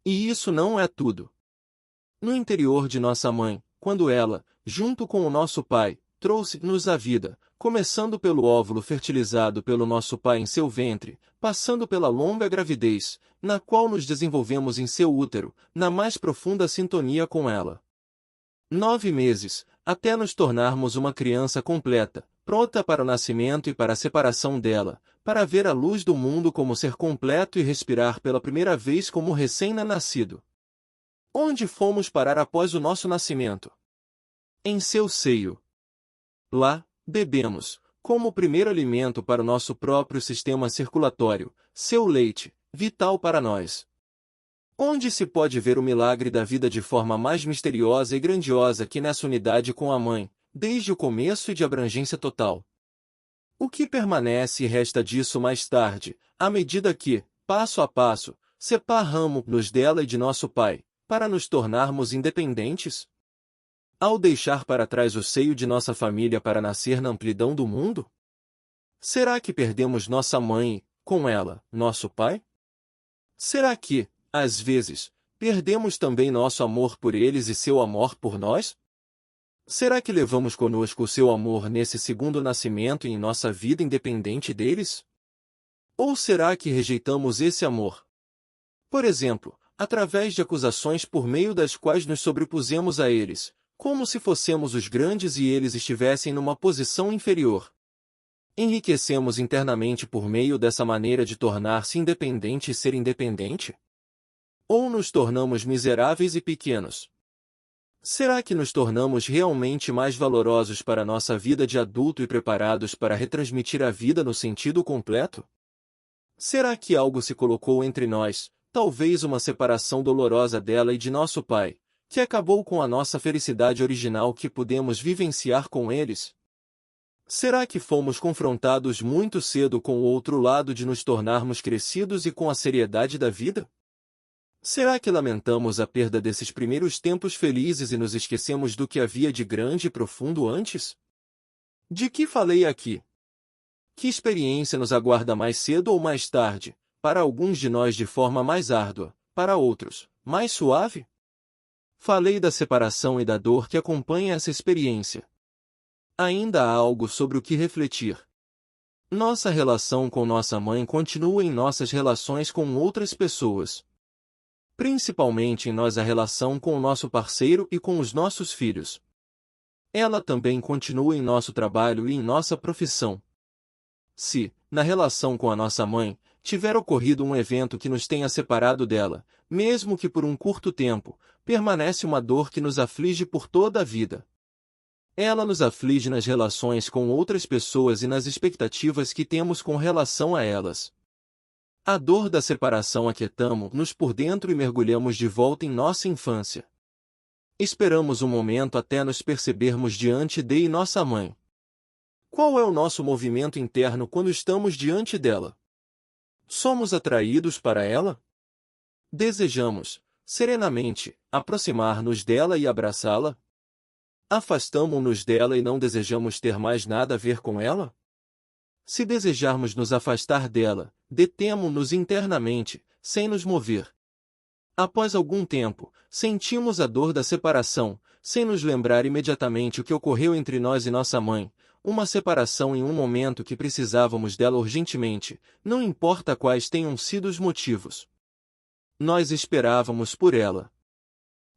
E isso não é tudo. No interior de nossa mãe, quando ela, junto com o nosso pai, trouxe-nos a vida, começando pelo óvulo fertilizado pelo nosso pai em seu ventre, passando pela longa gravidez, na qual nos desenvolvemos em seu útero, na mais profunda sintonia com ela. 9 meses, até nos tornarmos uma criança completa, pronta para o nascimento e para a separação dela, para ver a luz do mundo como ser completo e respirar pela primeira vez como recém-nascido. Onde fomos parar após o nosso nascimento? Em seu seio. Lá, bebemos, como primeiro alimento para o nosso próprio sistema circulatório, seu leite, vital para nós. Onde se pode ver o milagre da vida de forma mais misteriosa e grandiosa que nessa unidade com a mãe, desde o começo e de abrangência total. O que permanece e resta disso mais tarde, à medida que, passo a passo, separamos-nos dela e de nosso pai, para nos tornarmos independentes? Ao deixar para trás o seio de nossa família para nascer na amplidão do mundo? Será que perdemos nossa mãe e, com ela, nosso pai? Será que, às vezes, perdemos também nosso amor por eles e seu amor por nós? Será que levamos conosco o seu amor nesse segundo nascimento e em nossa vida independente deles? Ou será que rejeitamos esse amor? Por exemplo, através de acusações por meio das quais nos sobrepusemos a eles, como se fossemos os grandes e eles estivessem numa posição inferior. Enriquecemos internamente por meio dessa maneira de tornar-se independente e ser independente? Ou nos tornamos miseráveis e pequenos? Será que nos tornamos realmente mais valorosos para nossa vida de adulto e preparados para retransmitir a vida no sentido completo? Será que algo se colocou entre nós, talvez uma separação dolorosa dela e de nosso pai, que acabou com a nossa felicidade original que pudemos vivenciar com eles? Será que fomos confrontados muito cedo com o outro lado de nos tornarmos crescidos e com a seriedade da vida? Será que lamentamos a perda desses primeiros tempos felizes e nos esquecemos do que havia de grande e profundo antes? De que falei aqui? Que experiência nos aguarda mais cedo ou mais tarde, para alguns de nós de forma mais árdua, para outros, mais suave? Falei da separação e da dor que acompanha essa experiência. Ainda há algo sobre o que refletir. Nossa relação com nossa mãe continua em nossas relações com outras pessoas. principalmente em nossa relação com o nosso parceiro e com os nossos filhos. Ela também continua em nosso trabalho e em nossa profissão. Se, na relação com a nossa mãe, tiver ocorrido um evento que nos tenha separado dela, mesmo que por um curto tempo, permanece uma dor que nos aflige por toda a vida. Ela nos aflige nas relações com outras pessoas e nas expectativas que temos com relação a elas. A dor da separação aquietamo-nos por dentro e mergulhamos de volta em nossa infância. Esperamos um momento até nos percebermos diante de nossa mãe. Qual é o nosso movimento interno quando estamos diante dela? Somos atraídos para ela? Desejamos, serenamente, aproximar-nos dela e abraçá-la? Afastamo-nos dela e não desejamos ter mais nada a ver com ela? Se desejarmos nos afastar dela, detemo-nos internamente, sem nos mover. Após algum tempo, sentimos a dor da separação, sem nos lembrar imediatamente o que ocorreu entre nós e nossa mãe, uma separação em um momento que precisávamos dela urgentemente, não importa quais tenham sido os motivos. Nós esperávamos por ela.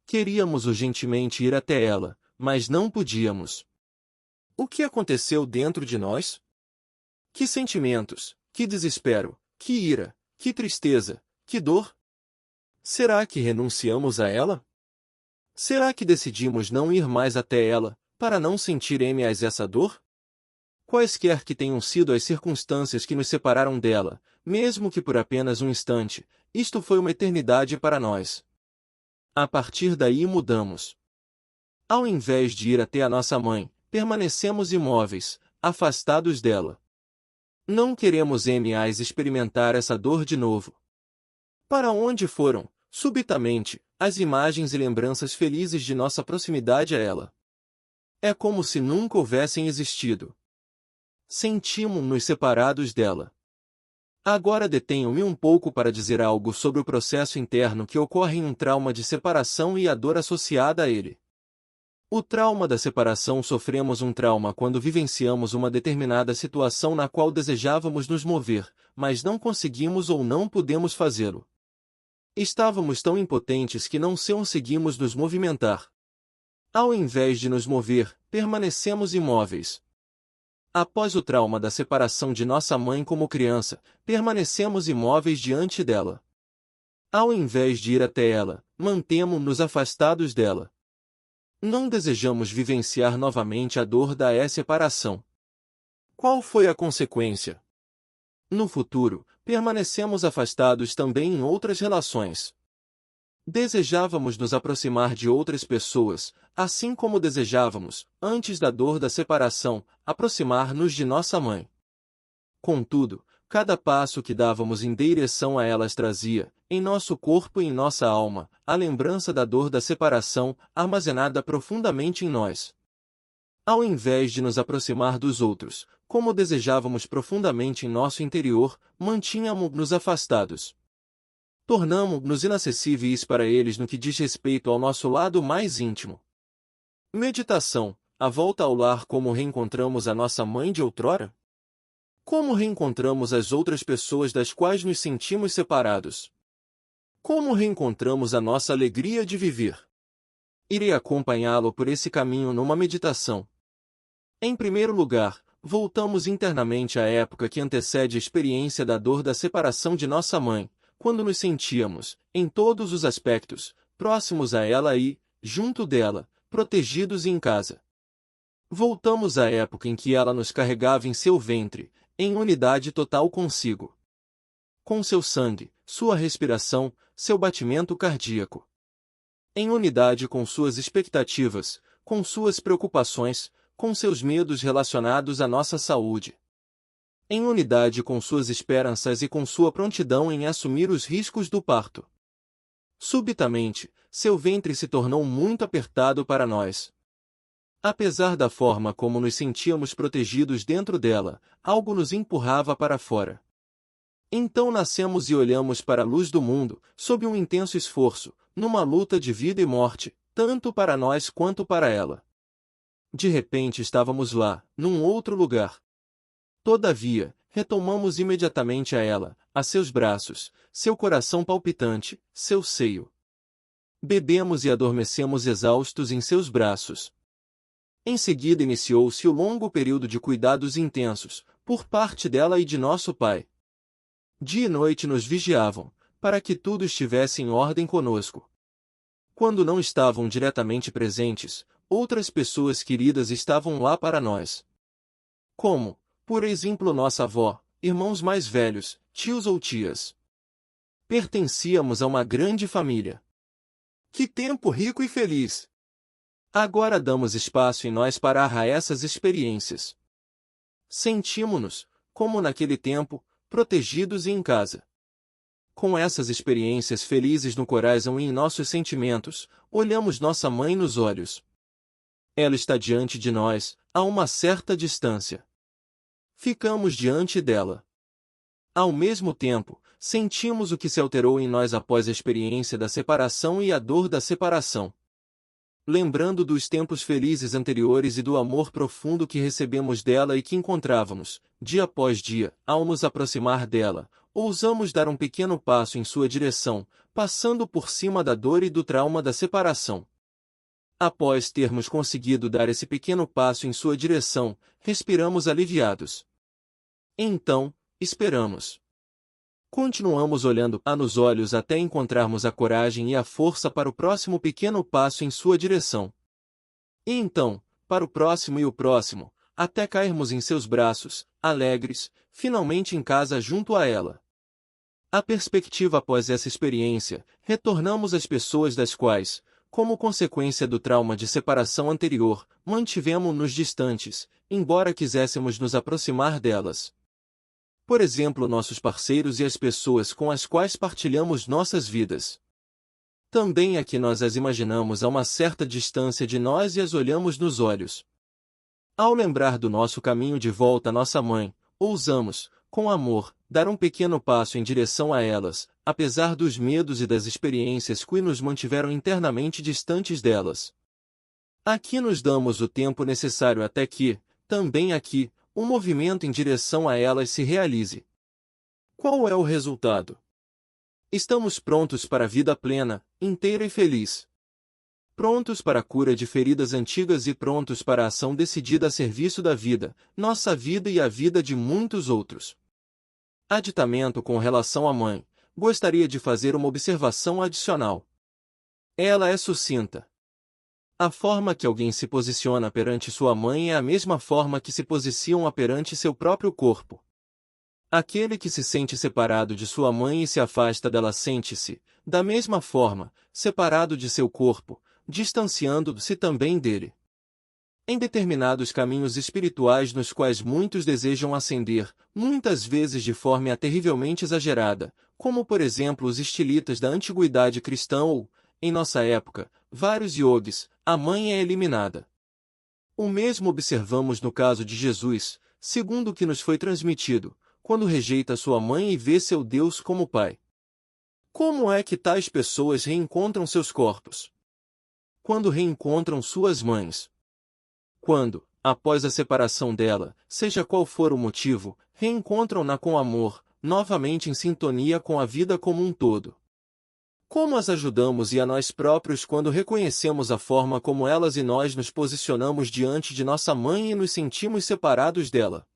Queríamos urgentemente ir até ela, mas não podíamos. O que aconteceu dentro de nós? Que sentimentos, que desespero, que ira, que tristeza, que dor? Será que renunciamos a ela? Será que decidimos não ir mais até ela, para não sentir mais essa dor? Quaisquer que tenham sido as circunstâncias que nos separaram dela, mesmo que por apenas um instante, isto foi uma eternidade para nós. A partir daí mudamos. Ao invés de ir até a nossa mãe, permanecemos imóveis, afastados dela. Não queremos mais experimentar essa dor de novo. Para onde foram, subitamente, as imagens e lembranças felizes de nossa proximidade a ela? É como se nunca houvessem existido. Sentimos-nos separados dela. Agora detenho-me um pouco para dizer algo sobre o processo interno que ocorre em um trauma de separação e a dor associada a ele. O trauma da separação. Sofremos um trauma quando vivenciamos uma determinada situação na qual desejávamos nos mover, mas não conseguimos ou não pudemos fazê-lo. Estávamos tão impotentes que não conseguimos nos movimentar. Ao invés de nos mover, permanecemos imóveis. Após o trauma da separação de nossa mãe como criança, permanecemos imóveis diante dela. Ao invés de ir até ela, mantemo-nos afastados dela. Não desejamos vivenciar novamente a dor da separação. Qual foi a consequência? No futuro, permanecemos afastados também em outras relações. Desejávamos nos aproximar de outras pessoas, assim como desejávamos, antes da dor da separação, aproximar-nos de nossa mãe. Contudo, cada passo que dávamos em direção a elas trazia, em nosso corpo e em nossa alma, a lembrança da dor da separação, armazenada profundamente em nós. Ao invés de nos aproximar dos outros, como desejávamos profundamente em nosso interior, mantínhamos-nos afastados. Tornamo-nos inacessíveis para eles no que diz respeito ao nosso lado mais íntimo. Meditação. A volta ao lar. Como reencontramos a nossa mãe de outrora? Como reencontramos as outras pessoas das quais nos sentimos separados? Como reencontramos a nossa alegria de viver? Irei acompanhá-lo por esse caminho numa meditação. Em primeiro lugar, voltamos internamente à época que antecede a experiência da dor da separação de nossa mãe, quando nos sentíamos, em todos os aspectos, próximos a ela e, junto dela, protegidos e em casa. Voltamos à época em que ela nos carregava em seu ventre, em unidade total consigo. Com seu sangue, sua respiração, seu batimento cardíaco. Em unidade com suas expectativas, com suas preocupações, com seus medos relacionados à nossa saúde. Em unidade com suas esperanças e com sua prontidão em assumir os riscos do parto. Subitamente, seu ventre se tornou muito apertado para nós. Apesar da forma como nos sentíamos protegidos dentro dela, algo nos empurrava para fora. Então nascemos e olhamos para a luz do mundo, sob um intenso esforço, numa luta de vida e morte, tanto para nós quanto para ela. De repente estávamos lá, num outro lugar. Todavia, retomamos imediatamente a ela, a seus braços, seu coração palpitante, seu seio. Bebemos e adormecemos exaustos em seus braços. Em seguida iniciou-se o longo período de cuidados intensos, por parte dela e de nosso pai. Dia e noite nos vigiavam, para que tudo estivesse em ordem conosco. Quando não estavam diretamente presentes, outras pessoas queridas estavam lá para nós. Como, por exemplo, nossa avó, irmãos mais velhos, tios ou tias. Pertencíamos a uma grande família. Que tempo rico e feliz! Agora damos espaço em nós para essas experiências. Sentimos-nos, como naquele tempo, protegidos e em casa. Com essas experiências felizes no coração e em nossos sentimentos, olhamos nossa mãe nos olhos. Ela está diante de nós, a uma certa distância. Ficamos diante dela. Ao mesmo tempo, sentimos o que se alterou em nós após a experiência da separação e a dor da separação. Lembrando dos tempos felizes anteriores e do amor profundo que recebemos dela e que encontrávamos, dia após dia, ao nos aproximar dela, ousamos dar um pequeno passo em sua direção, passando por cima da dor e do trauma da separação. Após termos conseguido dar esse pequeno passo em sua direção, respiramos aliviados. Então, esperamos. Continuamos olhando-a nos olhos até encontrarmos a coragem e a força para o próximo pequeno passo em sua direção. E então, para o próximo e o próximo, até cairmos em seus braços, alegres, finalmente em casa junto a ela. A perspectiva após essa experiência, retornamos às pessoas das quais, como consequência do trauma de separação anterior, mantivemos-nos distantes, embora quiséssemos nos aproximar delas. Por exemplo, nossos parceiros e as pessoas com as quais partilhamos nossas vidas. Também aqui nós as imaginamos a uma certa distância de nós e as olhamos nos olhos. Ao lembrar do nosso caminho de volta à nossa mãe, ousamos, com amor, dar um pequeno passo em direção a elas, apesar dos medos e das experiências que nos mantiveram internamente distantes delas. Aqui nos damos o tempo necessário até que, também aqui, um movimento em direção a elas se realize. Qual é o resultado? Estamos prontos para a vida plena, inteira e feliz. Prontos para a cura de feridas antigas e prontos para a ação decidida a serviço da vida, nossa vida e a vida de muitos outros. Aditamento com relação à mãe, gostaria de fazer uma observação adicional. Ela é sucinta. A forma que alguém se posiciona perante sua mãe é a mesma forma que se posiciona perante seu próprio corpo. Aquele que se sente separado de sua mãe e se afasta dela sente-se, da mesma forma, separado de seu corpo, distanciando-se também dele. Em determinados caminhos espirituais nos quais muitos desejam ascender, muitas vezes de forma terrivelmente exagerada, como por exemplo os estilitas da antiguidade cristã ou, em nossa época, vários yogis, a mãe é eliminada. O mesmo observamos no caso de Jesus, segundo o que nos foi transmitido, quando rejeita sua mãe e vê seu Deus como Pai. Como é que tais pessoas reencontram seus corpos? Quando reencontram suas mães. Quando, após a separação dela, seja qual for o motivo, reencontram-na com amor, novamente em sintonia com a vida como um todo. Como as ajudamos e a nós próprios quando reconhecemos a forma como elas e nós nos posicionamos diante de nossa mãe e nos sentimos separados dela?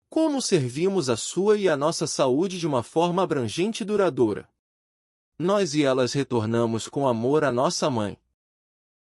Como servimos a sua e a nossa saúde de uma forma abrangente e duradoura? Nós e elas retornamos com amor à nossa mãe.